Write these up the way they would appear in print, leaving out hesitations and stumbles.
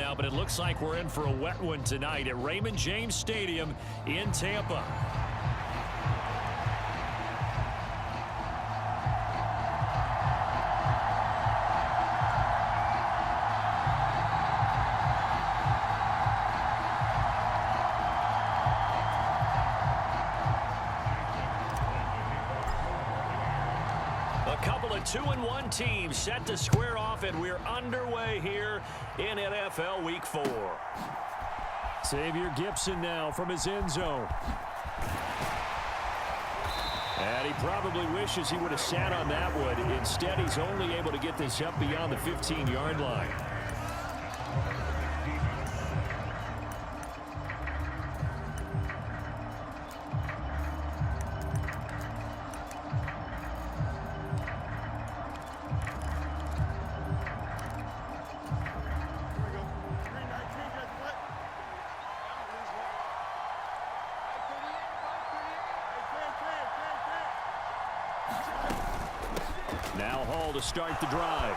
now, but it looks like we're in for a wet one tonight at Raymond James Stadium in Tampa. A couple of 2-1 teams set to square off, and we're underway here in NFL Week 4. Xavier Gipson now from his end zone. And he probably wishes he would have sat on that one. Instead, he's only able to get this up beyond the 15-yard line. Now Hall to start the drive.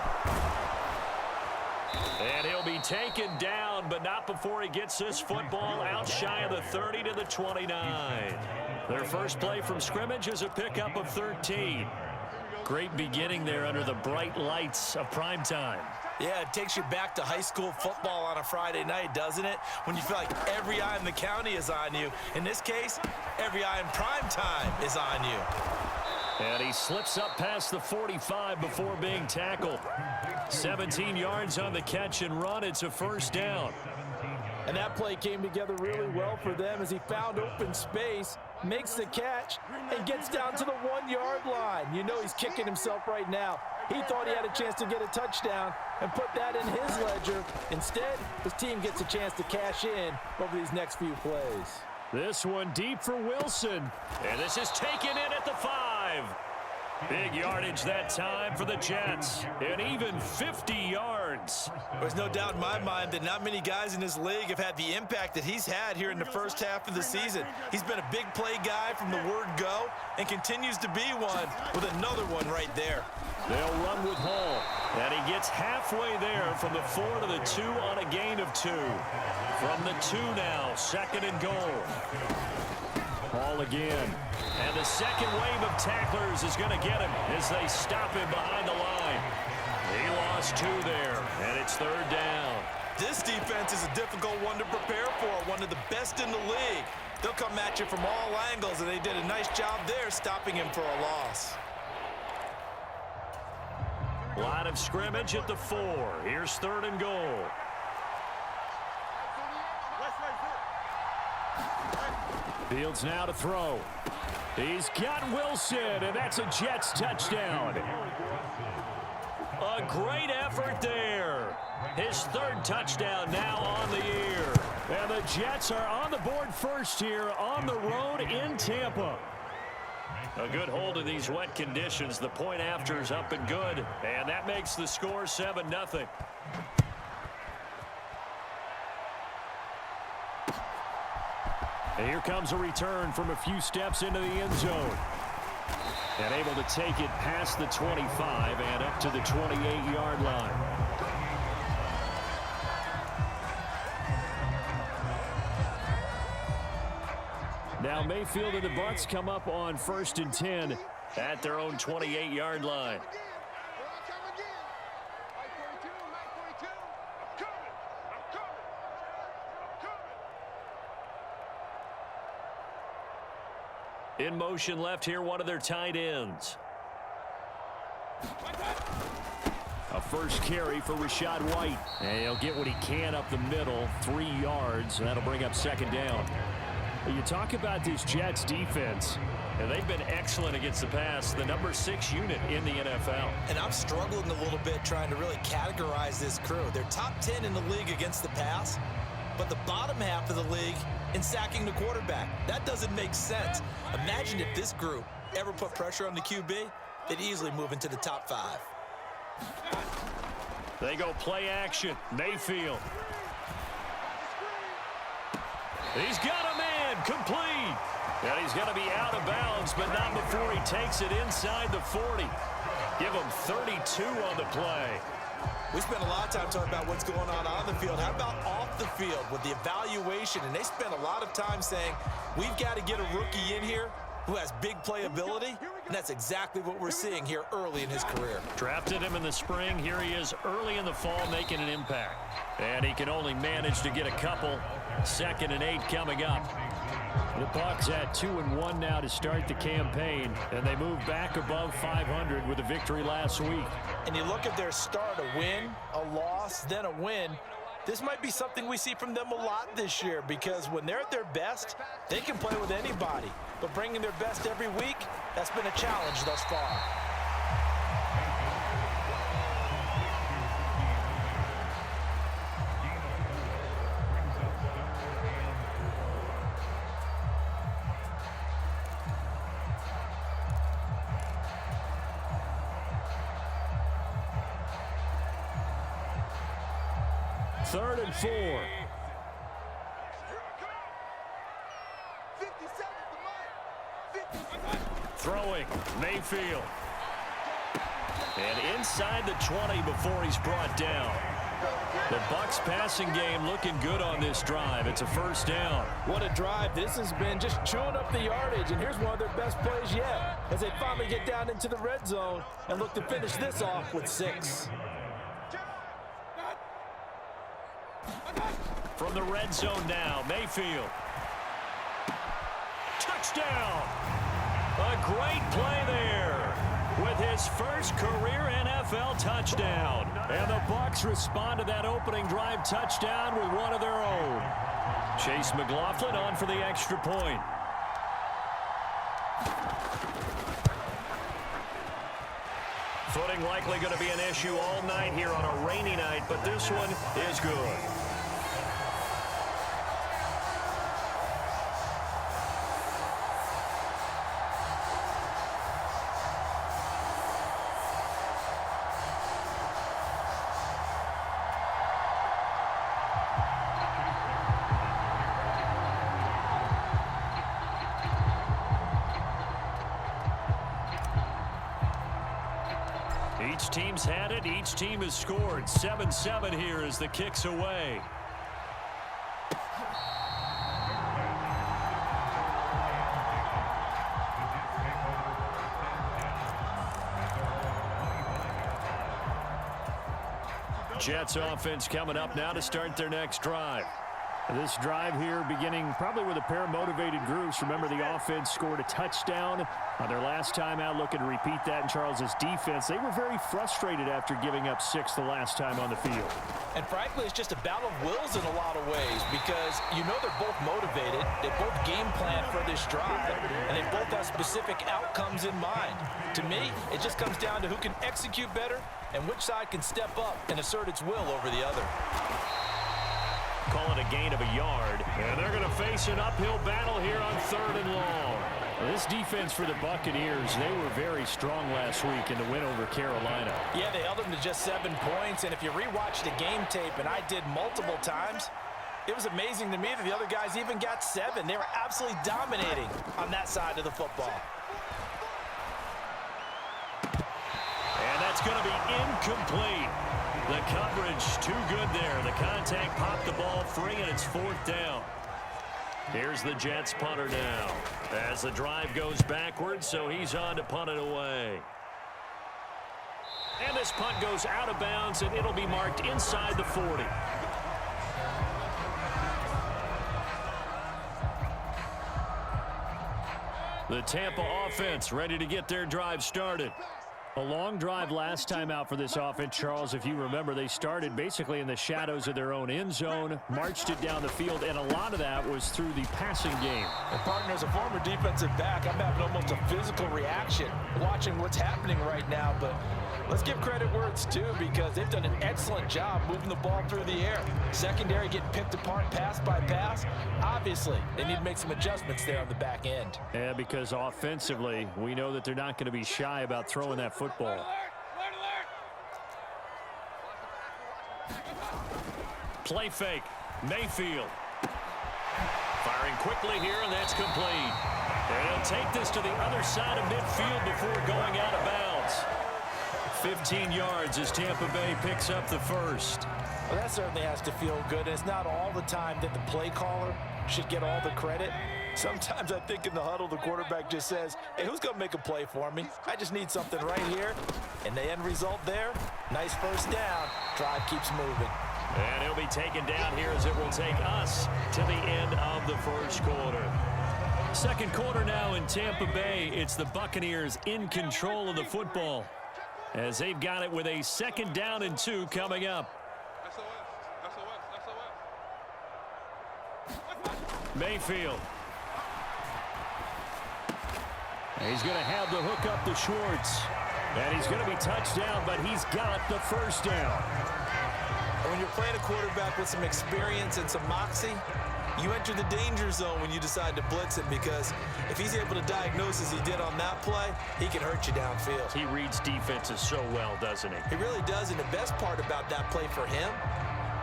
And he'll be taken down, but not before he gets this football out shy of the 30 to the 29. Their first play from scrimmage is a pickup of 13. Great beginning there under the bright lights of primetime. Yeah, it takes you back to high school football on a Friday night, doesn't it? When you feel like every eye in the county is on you. In this case, every eye in primetime is on you. And he slips up past the 45 before being tackled. 17 yards on the catch and run. It's a first down. And that play came together really well for them as he found open space, makes the catch, and gets down to the 1-yard line. You know he's kicking himself right now. He thought he had a chance to get a touchdown and put that in his ledger. Instead, his team gets a chance to cash in over these next few plays. This one deep for Wilson. And this is taken in at the 5. Big yardage that time for the Jets. And even 50 yards. There's no doubt in my mind that not many guys in this league have had the impact that he's had here in the first half of the season. He's been a big play guy from the word go and continues to be one with another one right there. They'll run with Hall. And he gets halfway there from the 4 to the 2 on a gain of 2. From the 2 now, second and goal. Hall again. And the second wave of tacklers is going to get him as they stop him behind the line. He lost 2 there, and it's third down. This defense is a difficult one to prepare for, one of the best in the league. They'll come at you from all angles, and they did a nice job there stopping him for a loss. Line of scrimmage at the 4. Here's third and goal. Fields now to throw. He's got Wilson, and that's a Jets touchdown. A great effort there. His third touchdown now on the year. And the Jets are on the board first here on the road in Tampa. A good hold of these wet conditions. The point after is up and good. And that makes the score 7-0. And here comes a return from a few steps into the end zone. And able to take it past the 25 and up to the 28-yard line. Now Mayfield and the Bucs come up on 1st and 10 at their own 28-yard line. In motion left here, one of their tight ends. A first carry for Rachaad White. And he'll get what he can up the middle, 3 yards, and that'll bring up second down. You talk about this Jets defense, and they've been excellent against the pass, the number 6 unit in the NFL. And I'm struggling a little bit trying to really categorize this crew. They're top 10 in the league against the pass, but the bottom half of the league in sacking the quarterback. That doesn't make sense. Imagine if this group ever put pressure on the QB, they'd easily move into the top 5. They go play action. Mayfield. He's got a man complete. And he's going to be out of bounds, but not before he takes it inside the 40. Give him 32 on the play. We spent a lot of time talking about what's going on the field. How about off the field with the evaluation? And they spent a lot of time saying, we've got to get a rookie in here who has big playability, and that's exactly what we're seeing here early in his career. Drafted him in the spring. Here he is early in the fall making an impact. And he can only manage to get a couple. 2nd and 8 coming up. The Bucs at 2-1 now to start the campaign, and they move back above 500 with a victory last week. And you look at their start, a win, a loss, then a win. This might be something we see from them a lot this year, because when they're at their best, they can play with anybody. But bringing their best every week, that's been a challenge thus far. Third and 4. Throwing, Mayfield. And inside the 20 before he's brought down. The Bucs passing game looking good on this drive. It's a first down. What a drive. This has been just chewing up the yardage, and here's one of their best plays yet as they finally get down into the red zone and look to finish this off with 6. From the red zone now, Mayfield. Touchdown! A great play there with his first career NFL touchdown. And the Bucs respond to that opening drive touchdown with one of their own. Chase McLaughlin on for the extra point. Footing likely going to be an issue all night here on a rainy night, but this one is good. Each team's had it. Each team has scored. 7-7 here as the kick's away. Jets offense coming up now to start their next drive. This drive here beginning probably with a pair of motivated groups. Remember, the offense scored a touchdown on their last time out, looking to repeat that in Charles's defense. They were very frustrated after giving up 6 the last time on the field. And frankly, it's just a battle of wills in a lot of ways, because you know they're both motivated, they both game plan for this drive, and they both have specific outcomes in mind. To me, it just comes down to who can execute better and which side can step up and assert its will over the other. Call it a gain of a yard. And they're going to face an uphill battle here on 3rd and long. This defense for the Buccaneers, they were very strong last week in the win over Carolina. Yeah, they held them to just 7 points. And if you rewatch the game tape, and I did multiple times, it was amazing to me that the other guys even got 7. They were absolutely dominating on that side of the football. And that's going to be incomplete. The coverage too good there. The contact popped the ball free, and it's 4th down. Here's the Jets punter now as the drive goes backwards, so he's on to punt it away. And this punt goes out of bounds, and it'll be marked inside the 40. The Tampa offense ready to get their drive started. A long drive last time out for this offense, Charles. If you remember, they started basically in the shadows of their own end zone, marched it down the field, and a lot of that was through the passing game. And partner, as a former defensive back, I'm having almost a physical reaction watching what's happening right now. But let's give credit where it's due, because they've done an excellent job moving the ball through the air. Secondary getting picked apart pass by pass. Obviously, they need to make some adjustments there on the back end. Yeah, because offensively, we know that they're not going to be shy about throwing that football. Play fake. Mayfield. Firing quickly here, and that's complete. And he'll take this to the other side of midfield before going out of bounds. 15 yards as Tampa Bay picks up the first. Well, that certainly has to feel good. And it's not all the time that the play caller should get all the credit. Sometimes I think in the huddle, the quarterback just says, hey, who's going to make a play for me? I just need something right here. And the end result there, nice first down. Drive keeps moving. And he'll be taken down here as it will take us to the end of the first quarter. Second quarter now in Tampa Bay. It's the Buccaneers in control of the football as they've got it with a 2nd down and 2 coming up. Mayfield. He's going to have the hook up to Schwartz. And he's going to be touchdown, but he's got the first down. When you're playing a quarterback with some experience and some moxie, you enter the danger zone when you decide to blitz him, because if he's able to diagnose as he did on that play, he can hurt you downfield. He reads defenses so well, doesn't he? He really does, and the best part about that play for him,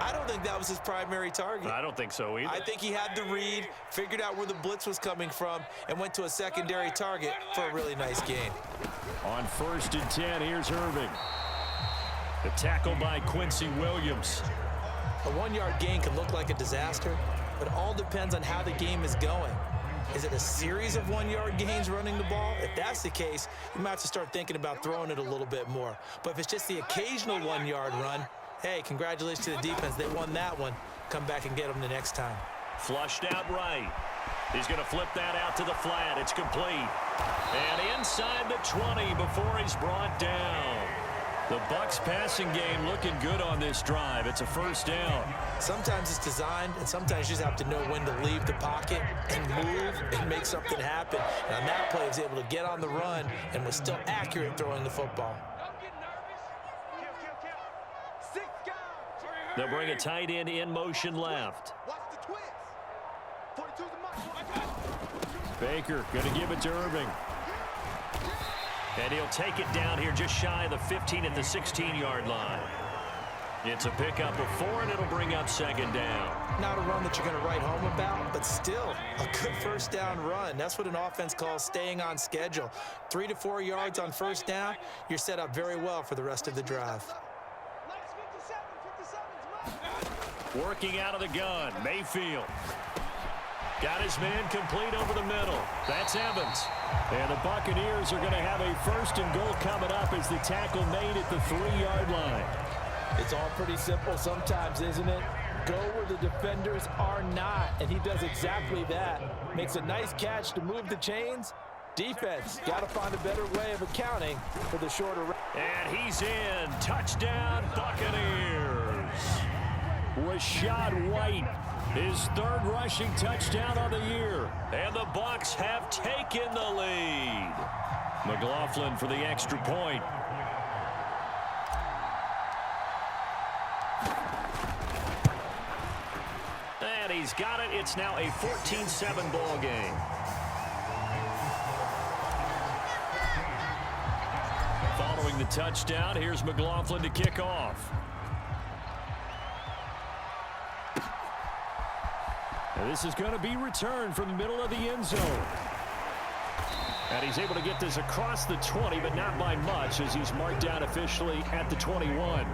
I don't think that was his primary target. I don't think so either. I think he had the read, figured out where the blitz was coming from, and went to a secondary target for a really nice gain. On 1st and 10, here's Irving. The tackle by Quincy Williams. A 1-yard gain can look like a disaster, but it all depends on how the game is going. Is it a series of 1-yard gains running the ball? If that's the case, you might have to start thinking about throwing it a little bit more. But if it's just the occasional 1-yard run, hey, congratulations to the defense. They won that one. Come back and get them the next time. Flushed out right. He's going to flip that out to the flat. It's complete. And inside the 20 before he's brought down. The Bucs passing game looking good on this drive. It's a 1st down. Sometimes it's designed, and sometimes you just have to know when to leave the pocket and move and make something happen. And on that play, he was able to get on the run and was still accurate throwing the football. They'll bring a tight end in motion left. Baker going to give it to Irving. And he'll take it down here just shy of the 15 at the 16-yard line. It's a pickup of 4, and it'll bring up 2nd down. Not a run that you're going to write home about, but still a good 1st down run. That's what an offense calls staying on schedule. 3 to 4 yards on 1st down, you're set up very well for the rest of the drive. Working out of the gun, Mayfield. Got his man complete over the middle. That's Evans. And the Buccaneers are going to have a 1st and goal coming up as the tackle made at the 3-yard line. It's all pretty simple sometimes, isn't it? Go where the defenders are not, and he does exactly that. Makes a nice catch to move the chains. Defense, got to find a better way of accounting for the shorter run. And he's in. Touchdown, Buccaneers. Rashad White, his 3rd rushing touchdown on the year. And the Bucs have taken the lead. McLaughlin for the extra point. And he's got it. It's now a 14-7 ball game. Following the touchdown, here's McLaughlin to kick off. And this is going to be returned from the middle of the end zone. And he's able to get this across the 20, but not by much, as he's marked down officially at the 21.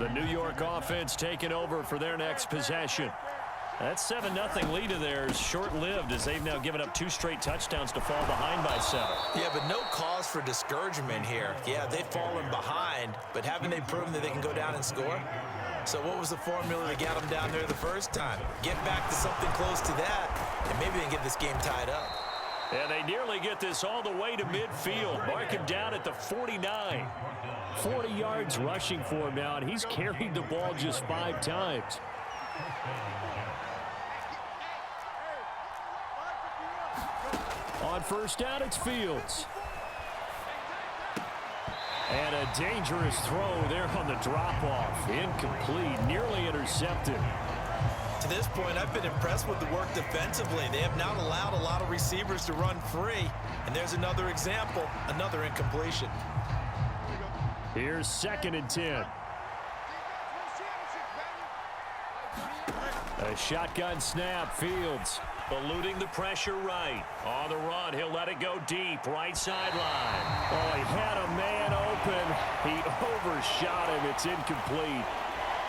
The New York offense taking over for their next possession. That 7-0 lead of theirs short-lived, as they've now given up 2 straight touchdowns to fall behind by 7. Yeah, but no cause for discouragement here. Yeah, they've fallen behind, but haven't they proven that they can go down and score? So what was the formula to get them down there the first time? Get back to something close to that, and maybe they can get this game tied up. And they nearly get this all the way to midfield. Mark him down at the 49. 40 yards rushing for him now, and he's carried the ball just 5 times. On 1st down, it's Fields. And a dangerous throw there on the drop-off. Incomplete, nearly intercepted. To this point, I've been impressed with the work defensively. They have not allowed a lot of receivers to run free. And there's another example, another incompletion. Here's 2nd and 10. A shotgun snap, Fields. Eluding the pressure right. On the run, he'll let it go deep, right sideline. Oh, he had a man open. He overshot him. It's incomplete.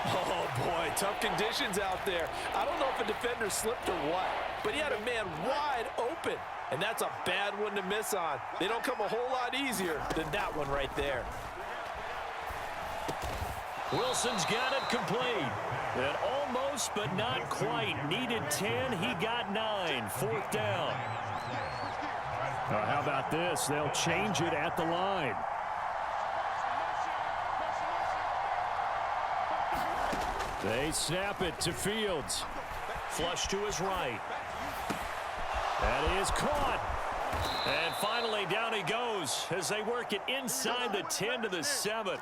Oh, boy, tough conditions out there. I don't know if a defender slipped or what, but he had a man wide open, and that's a bad one to miss on. They don't come a whole lot easier than that one right there. Wilson's got it complete. And almost, but not quite. Needed 10, he got 9. Fourth down. How about this? They'll change it at the line. They snap it to Fields. Flush to his right. That is caught. And finally, down he goes as they work it inside the 10 to the 7.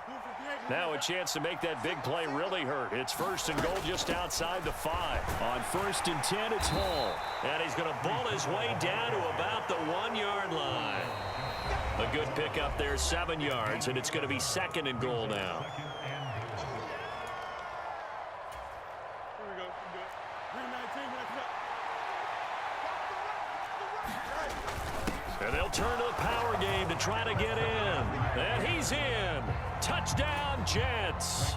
Now a chance to make that big play really hurt. It's 1st and goal just outside the 5. On 1st and 10, it's Hall. And he's going to bull his way down to about the 1-yard line. A good pickup there, 7 yards, and it's going to be 2nd and goal now. And they'll turn to the power game to try to get in. And he's in. Touchdown, Jets.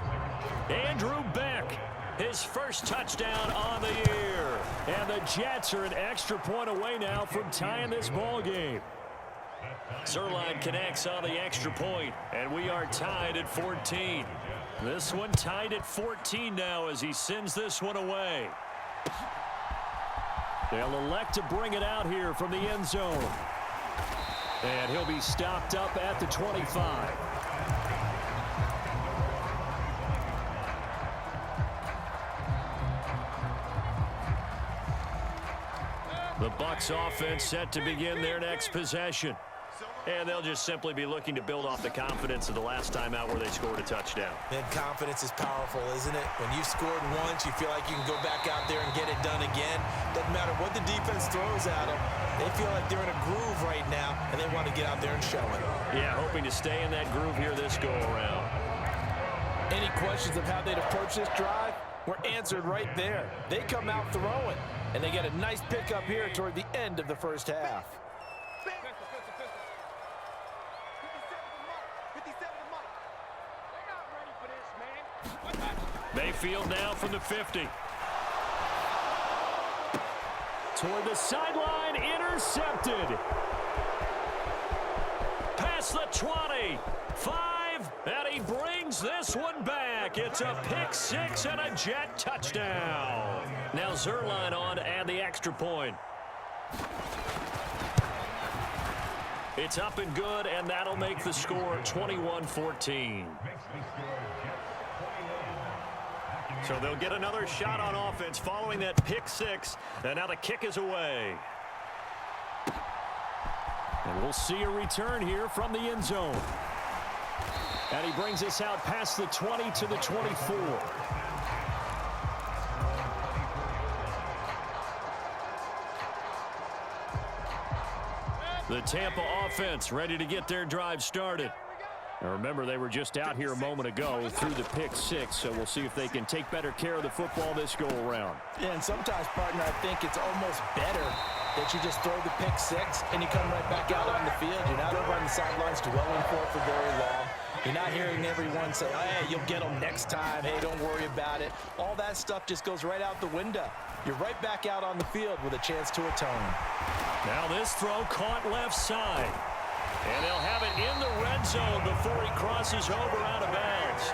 Andrew Beck, his first touchdown on the year. And the Jets are an extra point away now from tying this ball game. Zerline connects on the extra point, and we are tied at 14. This one tied at 14 now as he sends this one away. They'll elect to bring it out here from the end zone. And he'll be stopped up at the 25. The Bucs offense set to begin their next possession. And they'll just simply be looking to build off the confidence of the last time out where they scored a touchdown. And confidence is powerful, isn't it? When you've scored once, you feel like you can go back out there and get it done again. Doesn't matter what the defense throws at them. They feel like they're in a groove right now, and they want to get out there and show it. Yeah, hoping to stay in that groove here this go-around. Any questions of how they'd approach this drive were answered right there. They come out throwing, and they get a nice pickup here toward the end of the first half. Mayfield now from the 50. Toward the sideline, intercepted. Past the 20. 5, and he brings this one back. It's a pick 6 and a Jet touchdown. Now Zerline on to add the extra point. It's up and good, and that'll make the score 21-14. So they'll get another shot on offense following that pick 6, and now the kick is away. And we'll see a return here from the end zone. And he brings us out past the 20 to the 24. The Tampa offense ready to get their drive started. Now remember, they were just out here a moment ago through the pick 6, so we'll see if they can take better care of the football this go-around. Yeah, and sometimes, partner, I think it's almost better that you just throw the pick 6 and you come right back out on the field. You're not over on the sidelines dwelling for it for very long. You're not hearing everyone say, oh, hey, you'll get them next time. Hey, don't worry about it. All that stuff just goes right out the window. You're right back out on the field with a chance to atone. Now this throw caught left side. And they'll have it in the red zone before he crosses over out of bounds.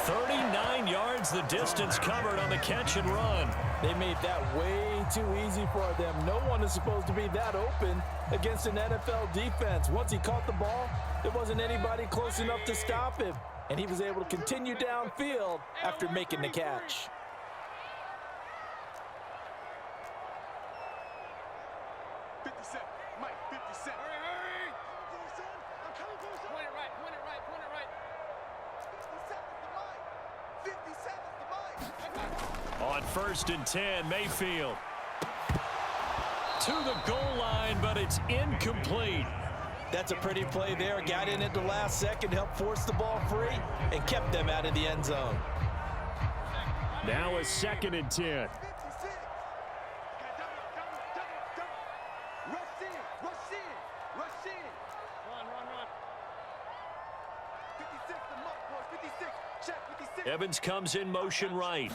39 yards the distance covered on the catch and run. They made that way too easy for them. No one is supposed to be that open against an NFL defense. Once he caught the ball, there wasn't anybody close enough to stop him. And he was able to continue downfield after making the catch. On 1st and 10, Mayfield. To the goal line, but it's incomplete. That's a pretty play there. Got in at the last second, helped force the ball free, and kept them out of the end zone. Now a 2nd and 10. Evans comes in motion right.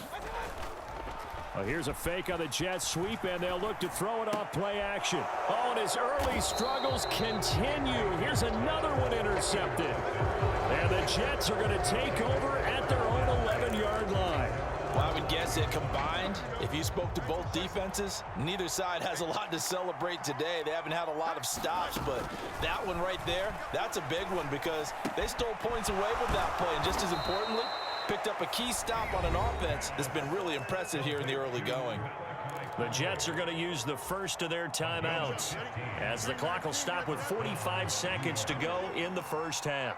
Well, here's a fake on the Jets sweep, and they'll look to throw it off play action. Oh, and his early struggles continue. Here's another one intercepted. And the Jets are going to take over at their own 11-yard line. Well, I would guess that combined, if you spoke to both defenses, neither side has a lot to celebrate today. They haven't had a lot of stops, but that one right there, that's a big one because they stole points away with that play. And just as importantly, picked up a key stop on an offense that's been really impressive here in the early going. The Jets are going to use the first of their timeouts as the clock will stop with 45 seconds to go in the first half.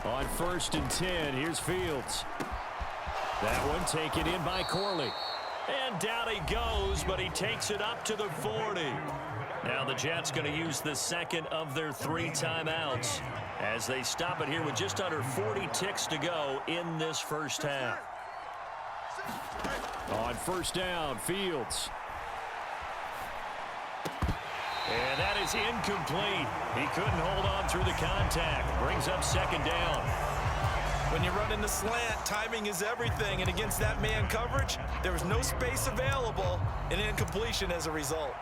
On 1st and 10, here's Fields. That one taken in by Corley. And down he goes, but he takes it up to the 40. Now the Jets going to use the second of their 3 timeouts as they stop it here with just under 40 ticks to go in this first half. On 1st down, Fields. And that is incomplete. He couldn't hold on through the contact. Brings up 2nd down. When you run in the slant, timing is everything. And against that man coverage, there was no space available, and incompletion as a result.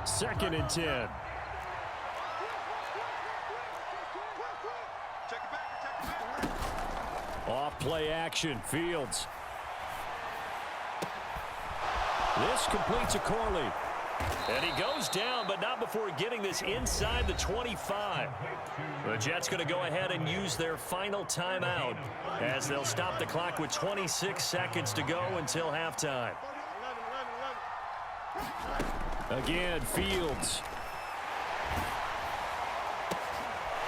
Second and 10. Off play action, Fields. This completes a Corley. And he goes down, but not before getting this inside the 25. The Jets going to go ahead and use their final timeout as they'll stop the clock with 26 seconds to go until halftime. Again, Fields.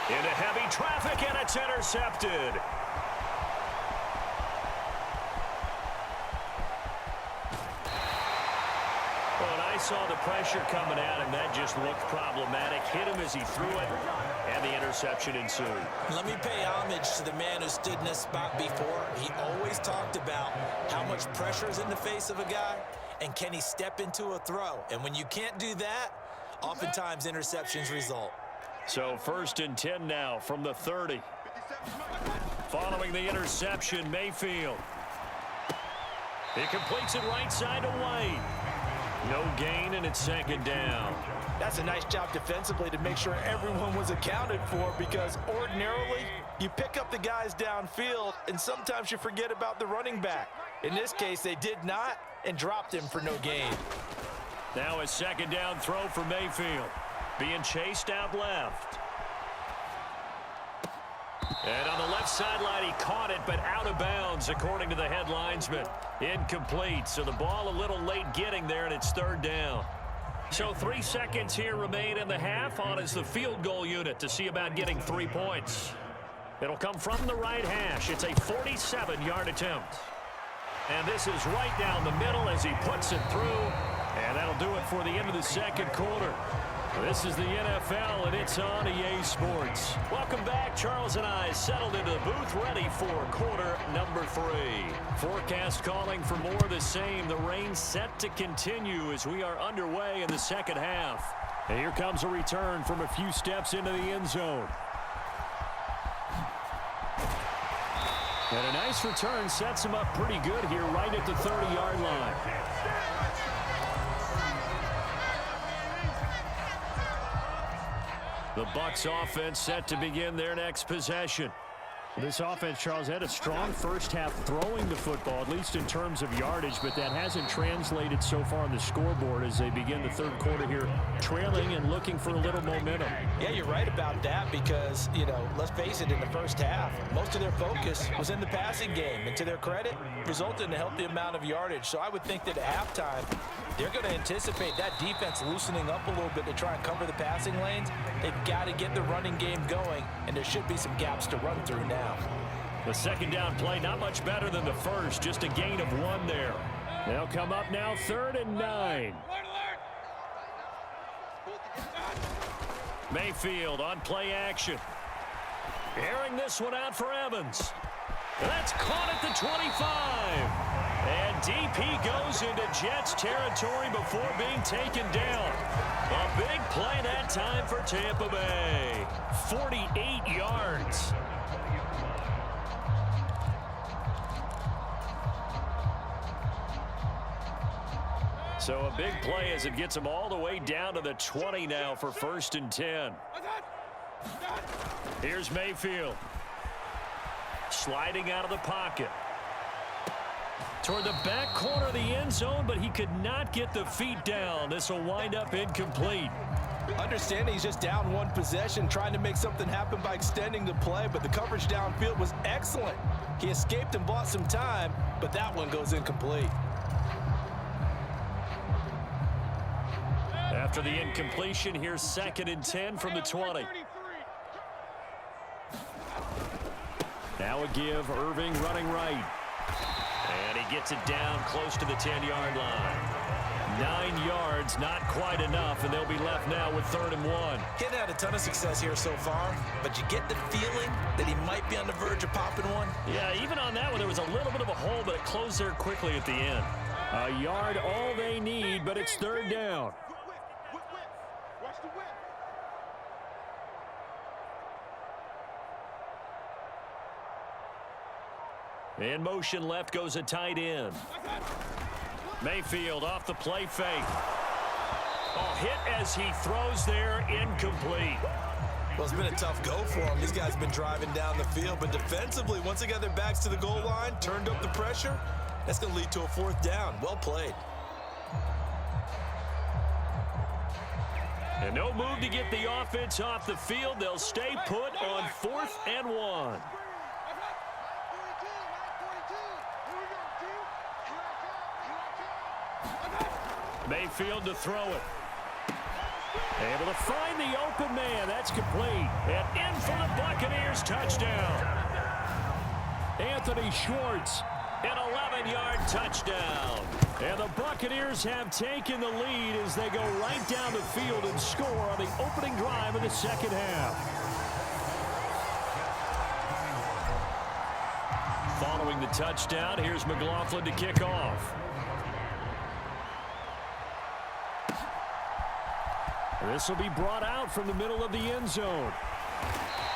Into heavy traffic, and it's intercepted. Saw the pressure coming at him. That just looked problematic. Hit him as he threw it, and the interception ensued. Let me pay homage to the man who stood in this spot before. He always talked about how much pressure is in the face of a guy, and can he step into a throw? And when you can't do that, oftentimes interceptions result. So 1st and 10 now from the 30. Following the interception, Mayfield. He completes it right side to White. No gain, and it's 2nd down. That's a nice job defensively to make sure everyone was accounted for, because ordinarily you pick up the guys downfield and sometimes you forget about the running back. In this case, they did not and dropped him for no gain. Now a 2nd down throw for Mayfield. Being chased out left. And on the left sideline, he caught it, but out of bounds, according to the head linesman. Incomplete, so the ball a little late getting there, and it's 3rd down. So 3 seconds here remain in the half. On is the field goal unit to see about getting 3 points. It'll come from the right hash. It's a 47-yard attempt. And this is right down the middle as he puts it through. And that'll do it for the end of the 2nd quarter. This is the NFL, and it's on EA Sports. Welcome back. Charles and I settled into the booth, ready for quarter number 3. Forecast calling for more of the same. The rain set to continue as we are underway in the 2nd half. And here comes a return from a few steps into the end zone. And a nice return sets him up pretty good here right at the 30-yard line. The Bucs offense set to begin their next possession. This offense, Charles, had a strong first half throwing the football, at least in terms of yardage, but that hasn't translated so far on the scoreboard as they begin the 3rd quarter here, trailing and looking for a little momentum. Yeah, you're right about that because, let's face it, in the first half, most of their focus was in the passing game, and to their credit, resulted in a healthy amount of yardage. So I would think that at halftime, they're going to anticipate that defense loosening up a little bit to try and cover the passing lanes. They've got to get the running game going, and there should be some gaps to run through now. The 2nd down play, not much better than the first, just a gain of 1 there. They'll come up now 3rd and 9. Mayfield on play action. Airing this one out for Evans. That's caught at the 25. And deep he goes into Jets territory before being taken down. A big play that time for Tampa Bay. 48 yards. So a big play as it gets them all the way down to the 20 now for 1st and 10. Here's Mayfield. Sliding out of the pocket. Toward the back corner of the end zone, but he could not get the feet down. This will wind up incomplete. Understanding he's just down one possession, trying to make something happen by extending the play, but the coverage downfield was excellent. He escaped and bought some time, but that one goes incomplete. After the incompletion, here's 2nd and 10 from the 20. Now a give, Irving running right. And he gets it down close to the 10-yard line. 9 yards, not quite enough, and they'll be left now with 3rd and 1. He's had a ton of success here so far, but you get the feeling that he might be on the verge of popping one. Yeah, even on that one, there was a little bit of a hole, but it closed there quickly at the end. A yard all they need, but it's 3rd down. In motion left goes a tight end. Mayfield off the play fake. Oh, hit as he throws there, incomplete. Well, it's been a tough go for him. These guys have been driving down the field, but defensively, once they got their backs to the goal line, turned up the pressure, that's going to lead to a 4th down. Well played. And no move to get the offense off the field. They'll stay put on 4th and 1. Mayfield to throw it. Able to find the open man. That's complete. And in for the Buccaneers touchdown. Anthony Schwartz, an 11-yard touchdown. And the Buccaneers have taken the lead as they go right down the field and score on the opening drive of the 2nd half. Following the touchdown, here's McLaughlin to kick off. This will be brought out from the middle of the end zone.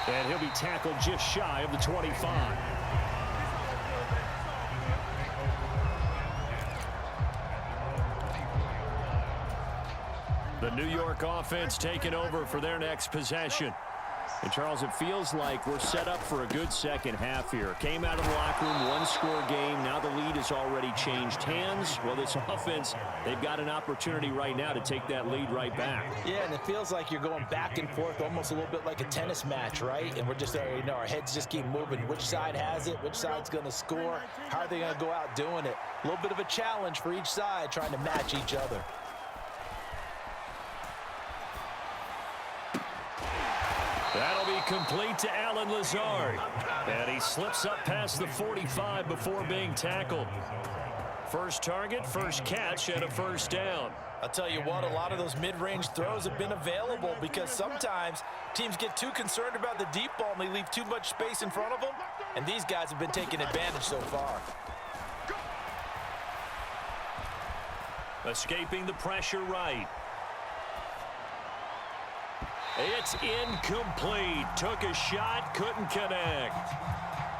And he'll be tackled just shy of the 25. The New York offense taking over for their next possession. And, Charles, it feels like we're set up for a good second half here. Came out of the locker room, one-score game. Now the lead has already changed hands. Well, this offense, they've got an opportunity right now to take that lead right back. Yeah, and it feels like you're going back and forth almost a little bit like a tennis match, right? And we're just, our heads just keep moving. Which side has it? Which side's going to score? How are they going to go out doing it? A little bit of a challenge for each side trying to match each other. That'll be complete to Allen Lazard. And he slips up past the 45 before being tackled. First target, first catch, and a 1st down. I'll tell you what, a lot of those mid-range throws have been available because sometimes teams get too concerned about the deep ball and they leave too much space in front of them. And these guys have been taking advantage so far. Escaping the pressure right. It's incomplete. Took a shot, couldn't connect.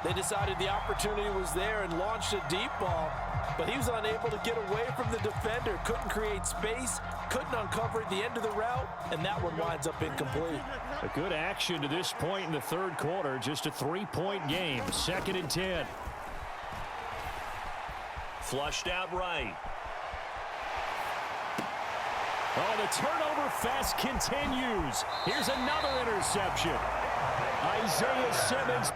They decided the opportunity was there and launched a deep ball, but he was unable to get away from the defender. Couldn't create space, couldn't uncover at the end of the route, and that one winds up incomplete. A good action to this point in the 3rd quarter. Just a 3-point game. 2nd and 10. Flushed out right. Oh, the turnover fest continues. Here's another interception. Isaiah Simmons